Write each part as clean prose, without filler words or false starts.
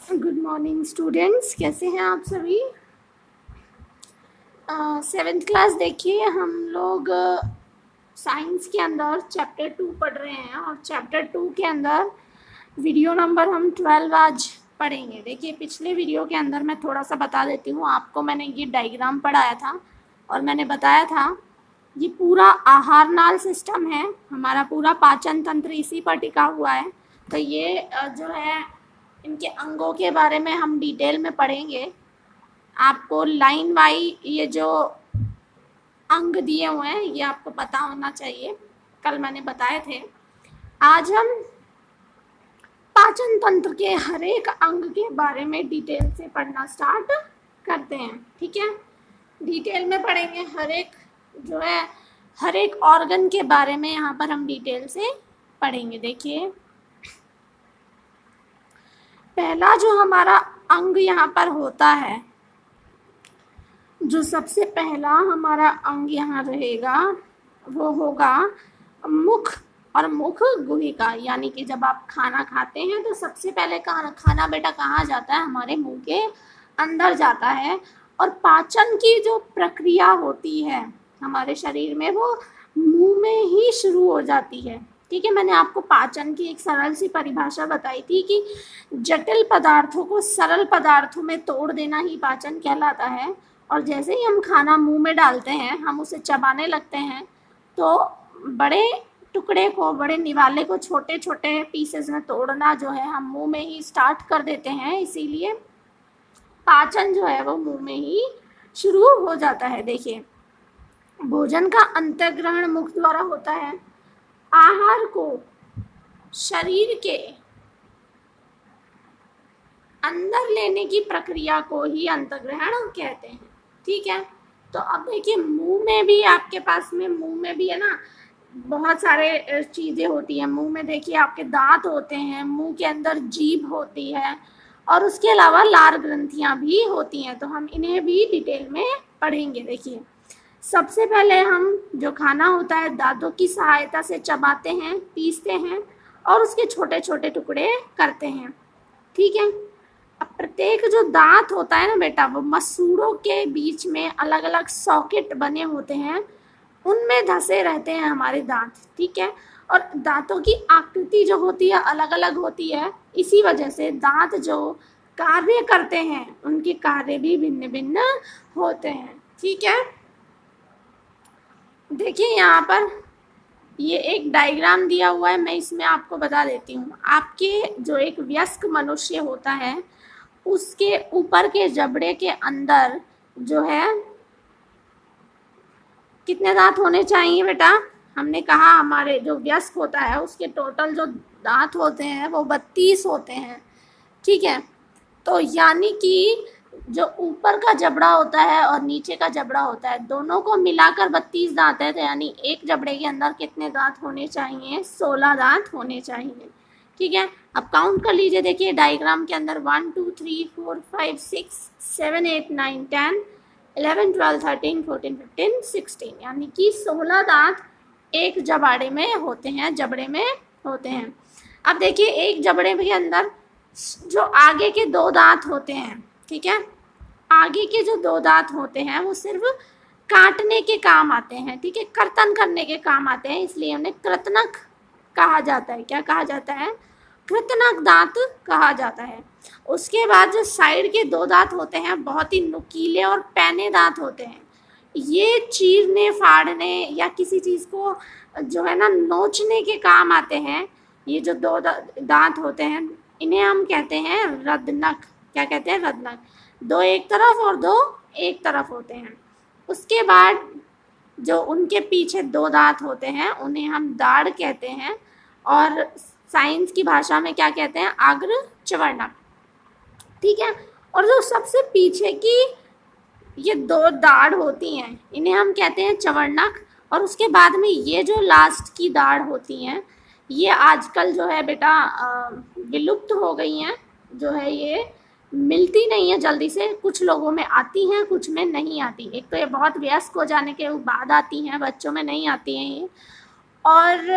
Good morning students, कैसे हैं आप सभी। सेवेंथ क्लास देखिए, हम लोग साइंस के अंदर चैप्टर 2 पढ़ रहे हैं और चैप्टर 2 के अंदर वीडियो नंबर हम 12 आज पढ़ेंगे। देखिए, पिछले वीडियो के अंदर मैं थोड़ा सा बता देती हूँ आपको। मैंने ये डायग्राम पढ़ाया था और मैंने बताया था ये पूरा आहार नाल सिस्टम है, हमारा पूरा पाचन तंत्र इसी पर टिका हुआ है। तो ये जो है इनके अंगों के बारे में हम डिटेल में पढ़ेंगे। आपको लाइन वाई ये जो अंग दिए हुए हैं ये आपको पता होना चाहिए, कल मैंने बताए थे। आज हम पाचन तंत्र के हर एक अंग के बारे में डिटेल से पढ़ना स्टार्ट करते हैं, ठीक है। डिटेल में पढ़ेंगे, हर एक ऑर्गन के बारे में यहाँ पर हम डिटेल से पढ़ेंगे। देखिए, पहला जो हमारा अंग यहाँ पर होता है, जो सबसे पहला हमारा अंग यहाँ रहेगा वो होगा मुख और मुख गुहिका। यानी कि जब आप खाना खाते हैं तो सबसे पहले खाना बेटा कहाँ जाता है, हमारे मुंह के अंदर जाता है। और पाचन की जो प्रक्रिया होती है हमारे शरीर में वो मुंह में ही शुरू हो जाती है, ठीक है। मैंने आपको पाचन की एक सरल सी परिभाषा बताई थी कि जटिल पदार्थों को सरल पदार्थों में तोड़ देना ही पाचन कहलाता है। और जैसे ही हम खाना मुंह में डालते हैं, हम उसे चबाने लगते हैं, तो बड़े टुकड़े को, बड़े निवाले को छोटे छोटे पीसेस में तोड़ना जो है हम मुंह में ही स्टार्ट कर देते हैं। इसीलिए पाचन जो है वो मुंह में ही शुरू हो जाता है। देखिए, भोजन का अंतर्ग्रहण मुख द्वारा होता है। आहार को शरीर के अंदर लेने की प्रक्रिया को ही अंतर्ग्रहण कहते हैं, ठीक है। तो अब देखिए, मुंह में भी आपके पास में, मुंह में भी है ना बहुत सारे चीज़ें होती हैं। मुंह में देखिए आपके दांत होते हैं, मुंह के अंदर जीभ होती है और उसके अलावा लार ग्रंथियां भी होती हैं। तो हम इन्हें भी डिटेल में पढ़ेंगे। देखिए, सबसे पहले हम जो खाना होता है दांतों की सहायता से चबाते हैं, पीसते हैं और उसके छोटे छोटे टुकड़े करते हैं, ठीक है। अब प्रत्येक जो दांत होता है ना बेटा, वो मसूड़ों के बीच में अलग अलग सॉकेट बने होते हैं, उनमें धंसे रहते हैं हमारे दांत, ठीक है। और दांतों की आकृति जो होती है अलग अलग होती है, इसी वजह से दांत जो कार्य करते हैं उनके कार्य भी भिन्न भिन्न होते हैं, ठीक है। देखिए, यहाँ पर ये एक डायग्राम दिया हुआ है, मैं इसमें आपको बता देती हूँ। आपके जो एक वयस्क मनुष्य होता है उसके ऊपर के जबड़े के अंदर जो है कितने दांत होने चाहिए बेटा? हमने कहा हमारे जो वयस्क होता है उसके टोटल जो दांत होते हैं वो 32 होते हैं, ठीक है। तो यानी कि जो ऊपर का जबड़ा होता है और नीचे का जबड़ा होता है, दोनों को मिलाकर 32 दांत है। तो यानी एक जबड़े के अंदर कितने दांत होने चाहिए? 16 दांत होने चाहिए, ठीक है। अब काउंट कर लीजिए। देखिए, डायग्राम के अंदर 1 2 3 4 5 6 7 8 9 10 11 12 13 14 15 16, यानी कि 16 दांत एक जबाड़े में होते हैं, जबड़े में होते हैं। अब देखिए, एक जबड़े के अंदर जो आगे के 2 दांत होते हैं, ठीक है, आगे के जो 2 दांत होते हैं वो सिर्फ काटने के काम आते हैं, ठीक है, कर्तन करने के काम आते हैं, इसलिए उन्हें कृतनक कहा जाता है। क्या कहा जाता है? कृतनक दांत कहा जाता है। उसके बाद जो साइड के 2 दांत होते हैं बहुत ही नुकीले और पैने दांत होते हैं। ये चीरने, फाड़ने या किसी चीज़ को जो है ना नोचने के काम आते हैं। ये जो 2 दांत होते हैं इन्हें हम कहते हैं रदनक। क्या कहते हैं? रदनक। 2 एक तरफ और 2 एक तरफ होते हैं। उसके बाद जो उनके पीछे 2 दांत होते हैं उन्हें हम दाढ़ कहते हैं, और साइंस की भाषा में क्या कहते हैं? अग्र चवर्णक, ठीक है। और जो सबसे पीछे की ये 2 दाढ़ होती हैं इन्हें हम कहते हैं चवर्णक। और उसके बाद में ये जो लास्ट की दाढ़ होती हैं ये आजकल जो है बेटा विलुप्त हो गई हैं, जो है ये मिलती नहीं है जल्दी से। कुछ लोगों में आती हैं, कुछ में नहीं आती। एक तो ये बहुत व्यस्त हो जाने के बाद आती हैं, बच्चों में नहीं आती हैं ये। और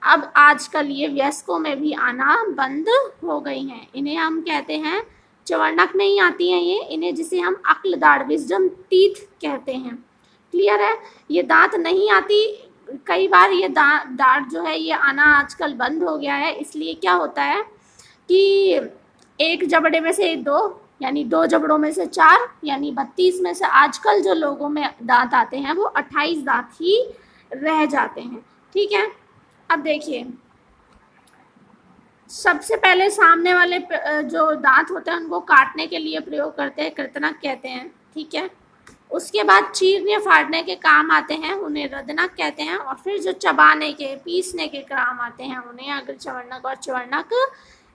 अब आजकल ये वयस्कों में भी आना बंद हो गई हैं। इन्हें हम कहते हैं चवर्णक नहीं आती हैं ये, इन्हें जिसे हम अक्ल दाढ़ विजडम टीथ कहते हैं। क्लियर है? ये दांत नहीं आती, कई बार ये दाढ़ जो है ये आना आजकल बंद हो गया है, इसलिए क्या होता है कि एक जबड़े में से 2 यानी 2 जबड़ों में से 4 यानी 32 में से आजकल जो लोगों में दांत आते हैं वो 28 दांत ही रह जाते हैं। ठीक है, अब देखिए सबसे पहले सामने वाले जो दांत होते हैं उनको काटने के लिए प्रयोग करते हैं, कृतनक कहते हैं। ठीक है, उसके बाद चीरने फाड़ने के काम आते हैं, उन्हें रदनक कहते हैं। और फिर जो चबाने के पीसने के काम आते हैं उन्हें अग्रचवर्णक और चवर्णक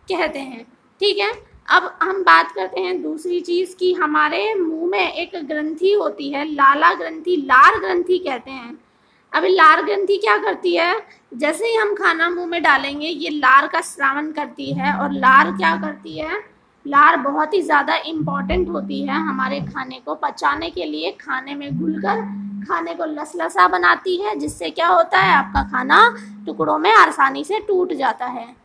कहते हैं। ठीक है, अब हम बात करते हैं दूसरी चीज़ की, हमारे मुंह में एक ग्रंथि होती है लाला ग्रंथि, लार ग्रंथि कहते हैं। अभी लार ग्रंथि क्या करती है, जैसे ही हम खाना मुंह में डालेंगे ये लार का स्रावन करती है। और लार क्या करती है, लार बहुत ही ज़्यादा इम्पॉर्टेंट होती है हमारे खाने को पचाने के लिए, खाने में घुलकर खाने को लसलसा बनाती है, जिससे क्या होता है आपका खाना टुकड़ों में आसानी से टूट जाता है।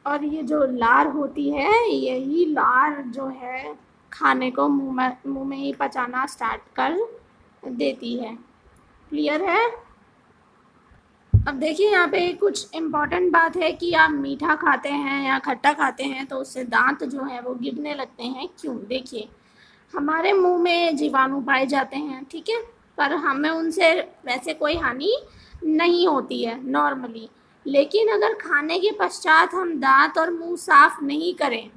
और ये जो लार होती है, यही लार जो है खाने को मुंह में ही पचाना स्टार्ट कर देती है। क्लियर है? अब देखिए यहाँ पे कुछ इम्पॉर्टेंट बात है कि आप मीठा खाते हैं या खट्टा खाते हैं तो उससे दांत जो है वो गिरने लगते हैं। क्यों? देखिए हमारे मुंह में जीवाणु पाए जाते हैं, ठीक है, पर हमें उनसे वैसे कोई हानि नहीं होती है नॉर्मली। लेकिन अगर खाने के पश्चात हम दांत और मुंह साफ नहीं करें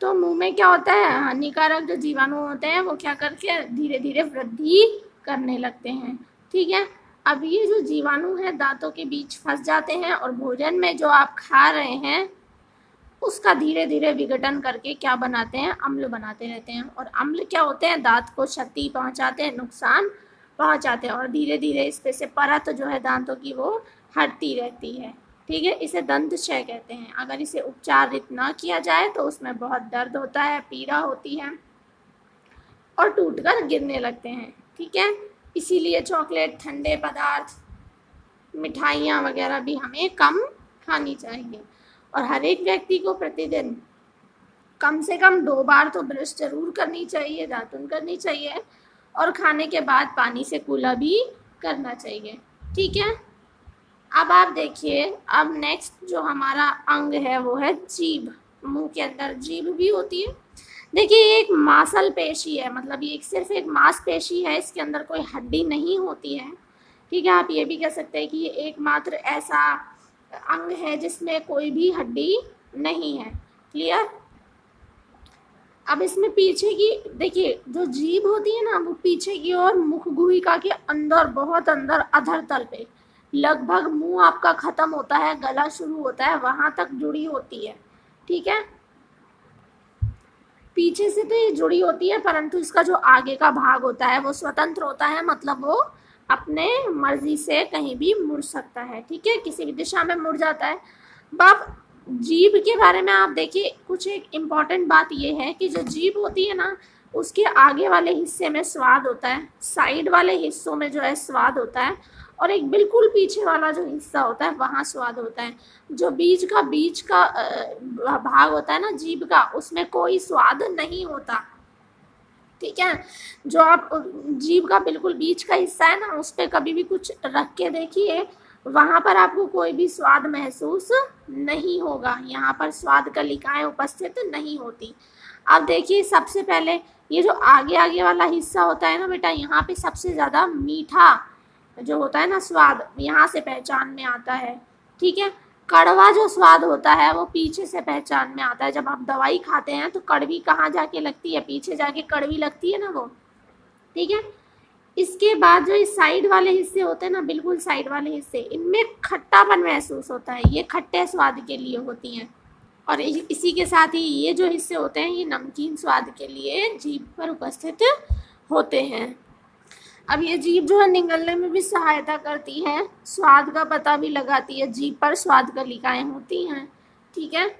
तो मुंह में क्या होता है, हानिकारक जो जीवाणु होते हैं वो क्या करके धीरे धीरे वृद्धि करने लगते हैं। ठीक है, अब ये जो जीवाणु है दांतों के बीच फंस जाते हैं और भोजन में जो आप खा रहे हैं उसका धीरे धीरे विघटन करके क्या बनाते हैं, अम्ल बनाते रहते हैं। और अम्ल क्या होते हैं, दांत को क्षति पहुंचाते हैं, नुकसान पहुंचाते हैं। और धीरे धीरे इस पे से परत जो है दांतों की वो हटती रहती है। ठीक है, इसे दंत क्षय कहते हैं। अगर इसे उपचारित ना किया जाए तो उसमें बहुत दर्द होता है, पीड़ा होती है और टूटकर गिरने लगते हैं। ठीक है, इसीलिए चॉकलेट, ठंडे पदार्थ, मिठाइयाँ वगैरह भी हमें कम खानी चाहिए। और हर एक व्यक्ति को प्रतिदिन कम से कम 2 बार तो ब्रश जरूर करनी चाहिए, दातुन करनी चाहिए और खाने के बाद पानी से कुला भी करना चाहिए। ठीक है, अब आप देखिए, अब नेक्स्ट जो हमारा अंग है वो है जीभ। मुंह के अंदर जीभ भी होती है। देखिए ये एक मांसल पेशी है, मतलब ये सिर्फ एक मांसपेशी है, इसके अंदर कोई हड्डी नहीं होती है। ठीक है, आप ये भी कह सकते हैं कि ये एकमात्र ऐसा अंग है जिसमें कोई भी हड्डी नहीं है। क्लियर? अब इसमें पीछे की देखिए जो जीभ होती है ना वो पीछे की ओर मुख गुहिका के अंदर, बहुत अंदर अधर तल पे, लगभग मुंह आपका खत्म होता है, गला शुरू होता है, वहां तक जुड़ी होती है। ठीक है, पीछे से तो ये जुड़ी होती है परंतु इसका जो आगे का भाग होता है वो स्वतंत्र होता है, मतलब वो अपने मर्जी से कहीं भी मुड़ सकता है। ठीक है, किसी भी दिशा में मुड़ जाता है। अब जीभ के बारे में आप देखिए, कुछ एक इम्पॉर्टेंट बात ये है कि जो जीभ होती है ना उसके आगे वाले हिस्से में स्वाद होता है, साइड वाले हिस्सों में जो है स्वाद होता है, और एक बिल्कुल पीछे वाला जो हिस्सा होता है वहाँ स्वाद होता है। जो बीच का भाग होता है ना जीभ का, उसमें कोई स्वाद नहीं होता। ठीक है, जो आप जीभ का बिल्कुल बीच का हिस्सा है ना उस पर कभी भी कुछ रख के देखिए, वहाँ पर आपको कोई भी स्वाद महसूस नहीं होगा, यहाँ पर स्वाद कलिकाएं उपस्थित नहीं होती। अब देखिए सबसे पहले ये जो आगे आगे वाला हिस्सा होता है ना बेटा, यहाँ पे सबसे ज़्यादा मीठा जो होता है ना स्वाद यहाँ से पहचान में आता है। ठीक है, कड़वा जो स्वाद होता है वो पीछे से पहचान में आता है। जब आप दवाई खाते हैं तो कड़वी कहाँ जाके लगती है, पीछे जाके कड़वी लगती है ना वो। ठीक है, इसके बाद जो इस साइड वाले हिस्से होते हैं ना, बिल्कुल साइड वाले हिस्से, इनमें खट्टापन महसूस होता है, ये खट्टे स्वाद के लिए होती हैं। और इसी के साथ ही ये जो हिस्से होते हैं ये नमकीन स्वाद के लिए जीभ पर उपस्थित होते हैं। अब ये जीभ जो है निगलने में भी सहायता करती है, स्वाद का पता भी लगाती है, जीभ पर स्वाद कलिकाएं होती हैं। ठीक है,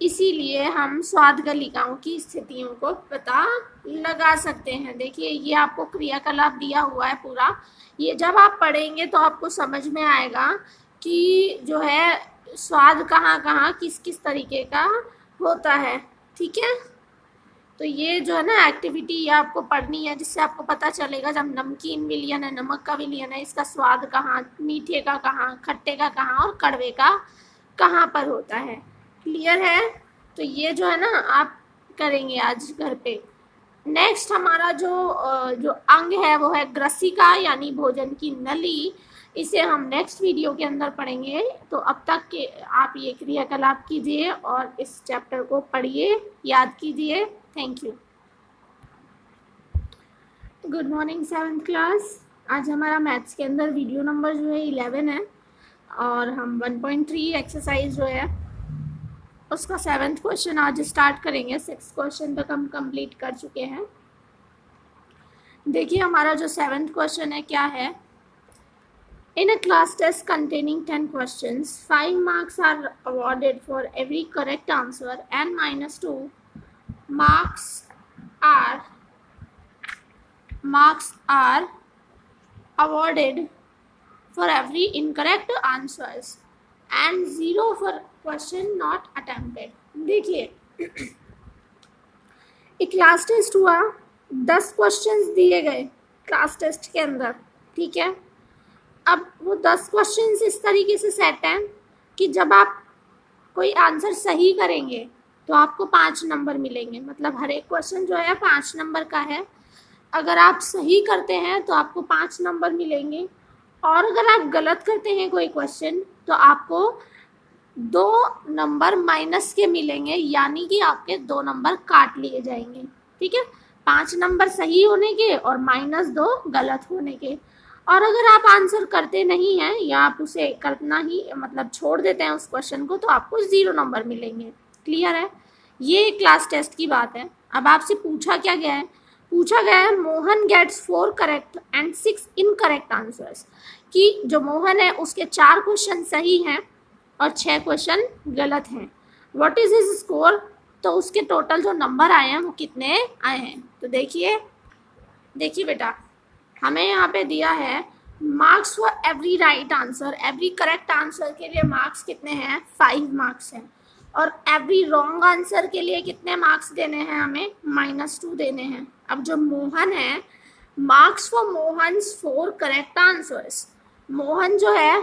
इसीलिए हम स्वाद कलिकाओं की स्थितियों को पता लगा सकते हैं। देखिए ये आपको क्रियाकलाप दिया हुआ है पूरा, ये जब आप पढ़ेंगे तो आपको समझ में आएगा कि जो है स्वाद कहाँ कहाँ किस किस तरीके का होता है। ठीक है, तो ये जो है ना एक्टिविटी ये आपको पढ़नी है, जिससे आपको पता चलेगा जब नमकीन विलियन है, नमक का विलियन है, इसका स्वाद कहाँ, मीठे का कहाँ, खट्टे का कहाँ और कड़वे का कहाँ पर होता है। क्लियर है? तो ये जो है ना आप करेंगे आज घर पे। नेक्स्ट हमारा जो अंग है वो है ग्रसिका यानी भोजन की नली। इसे हम नेक्स्ट वीडियो के अंदर पढ़ेंगे। तो अब तक के आप ये क्रियाकलाप कीजिए और इस चैप्टर को पढ़िए, याद कीजिए। Thank you. Good morning 7th class. आज हमारा मैथ्स के अंदर वीडियो नंबर जो है 11 है और हम 1.3 एक्सरसाइज जो है उसका 7th क्वेश्चन आज स्टार्ट करेंगे। 6th क्वेश्चन तक हम कंप्लीट कर चुके हैं। देखिए हमारा जो 7th क्वेश्चन है क्या है। In a class test containing 10 questions, 5 marks are awarded for every correct answer and -2 marks are awarded for every incorrect answers and 0 for question not attempted। देखिए एक क्लास टेस्ट हुआ, 10 क्वेश्चंस दिए गए class test के अंदर, ठीक है। अब वो 10 क्वेश्चंस इस तरीके से सेट हैं कि जब आप कोई आंसर सही करेंगे तो आपको 5 नंबर मिलेंगे, मतलब हर एक क्वेश्चन जो है 5 नंबर का है। अगर आप सही करते हैं तो आपको 5 नंबर मिलेंगे और अगर आप गलत करते हैं कोई क्वेश्चन तो आपको 2 नंबर माइनस के मिलेंगे, यानी कि आपके 2 नंबर काट लिए जाएंगे, ठीक है। 5 नंबर सही होने के और -2 गलत होने के। और अगर आप आंसर करते नहीं हैं या आप उसे करना ही मतलब छोड़ देते हैं उस क्वेश्चन को, तो आपको 0 नंबर मिलेंगे। क्लियर है? ये क्लास टेस्ट की बात है। अब आपसे पूछा क्या गया है? पूछा गया है Mohan gets 4 correct and 6 incorrect answers, कि जो मोहन है उसके 4 क्वेश्चन सही हैं और 6 क्वेश्चन गलत हैं। What is his score? तो उसके टोटल जो नंबर आए हैं वो कितने आए हैं। तो देखिए बेटा, हमें यहाँ पे दिया है marks for every right answer. Every correct answer के लिए मार्क्स कितने हैं? 5 मार्क्स हैं। और एवरी रॉन्ग आंसर के लिए कितने मार्क्स देने हैं? हमें -2 देने हैं। अब जो मोहन है, marks for Mohan's 4 correct answers. Mohan जो है